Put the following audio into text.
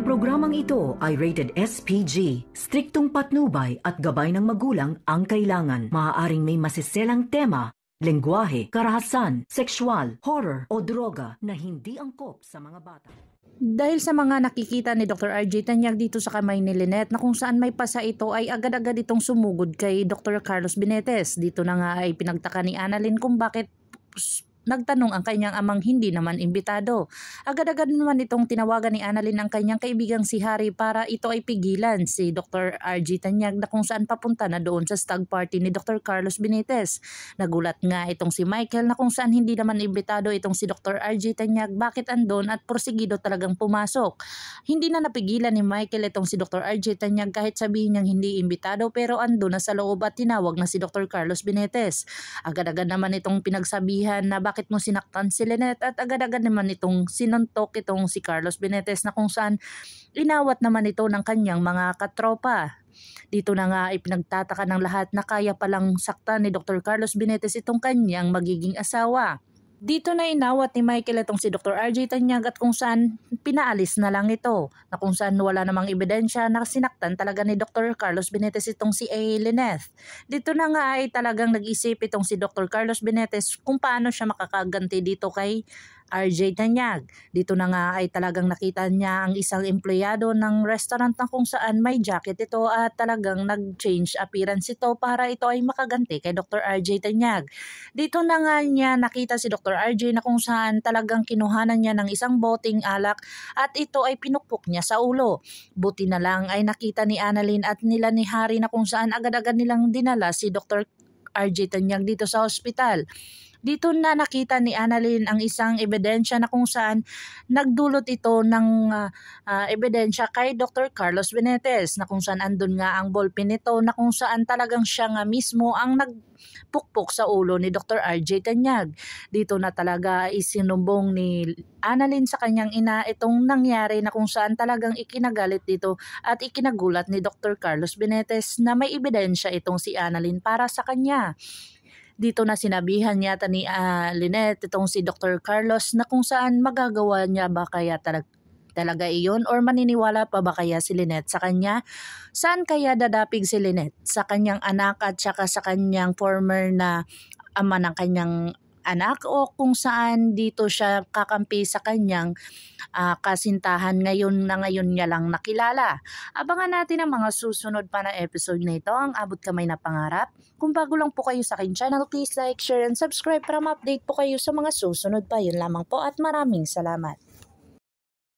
Ang programang ito ay rated SPG. Striktong patnubay at gabay ng magulang ang kailangan. Maaaring may masiselang tema, lengguwahe, karahasan, sexual, horror o droga na hindi angkop sa mga bata. Dahil sa mga nakikita ni Dr. RJ Tanyag dito sa kamay ni Lynette na kung saan may pasa ito ay agad-agad itong sumugod kay Dr. Carlos Benitez. Dito na nga ay pinagtaka ni Annalyn kung bakit nagtanong ang kanyang amang hindi naman imbitado. Agad-agad naman itong tinawagan ni Annalyn ang kanyang kaibigang si Harry para ito ay pigilan si Dr. RJ Tanyag na kung saan papunta na doon sa stag party ni Dr. Carlos Benitez. Nagulat nga itong si Michael na kung saan hindi naman imbitado itong si Dr. RJ Tanyag, bakit andon at porsigido talagang pumasok. Hindi na napigilan ni Michael itong si Dr. RJ Tanyag kahit sabihin niyang hindi imbitado pero andon na sa loob at tinawag na si Dr. Carlos Benitez. Agad-agad naman itong pinagsabihan na bakit mo sinaktan si Lynette at agad-agad naman itong sinuntok itong si Carlos Benitez na kung saan inawat naman ito ng kanyang mga katropa. Dito na nga ay pinagtataka ng lahat na kaya palang saktan ni Dr. Carlos Benitez itong kanyang magiging asawa. Dito na inawat ni Michael itong si Dr. RJ Tanyag at kung saan pinaalis na lang ito na kung saan wala namang ebidensya na sinaktan talaga ni Dr. Carlos Benitez itong si Lynette. Dito na nga ay talagang nag-isip itong si Dr. Carlos Benitez kung paano siya makakaganti dito kay RJ Tanyag. Dito na nga ay talagang nakita niya ang isang empleyado ng restaurant na kung saan may jacket ito at talagang nag-change appearance ito para ito ay makaganti kay Dr. RJ Tanyag. Dito na nga niya nakita si Dr. RJ na kung saan talagang kinuhanan niya ng isang boteng alak at ito ay pinukpok niya sa ulo. Buti na lang ay nakita ni Annalyn at nila ni Harry na kung saan agad-agad nilang dinala si Dr. RJ Tanyag dito sa ospital. Dito na nakita ni Annalyn ang isang ebidensya na kung saan nagdulot ito ng ebidensya kay Dr. Carlos Benitez na kung saan andun nga ang ballpen nito na kung saan talagang siya nga mismo ang nagpukpok sa ulo ni Dr. RJ Tanyag. Dito na talaga isinumbong ni Annalyn sa kanyang ina itong nangyari na kung saan talagang ikinagalit dito at ikinagulat ni Dr. Carlos Benitez na may ebidensya itong si Annalyn para sa kanya. Dito na sinabihan yata ni Lynette itong si Dr. Carlos na kung saan magagawa niya ba kaya talaga iyon or maniniwala pa ba kaya si Lynette sa kanya? Saan kaya dadapig si Lynette? Sa kanyang anak at saka sa kanyang former na ama ng kanyang anak o kung saan dito siya kakampi sa kanyang kasintahan ngayon niya lang nakilala. Abangan natin ang mga susunod pa na episode na ito, ang Abot Kamay na Pangarap. Kung bago lang po kayo sa akin channel, please like, share, and subscribe para ma-update po kayo sa mga susunod pa. Yun lamang po at maraming salamat.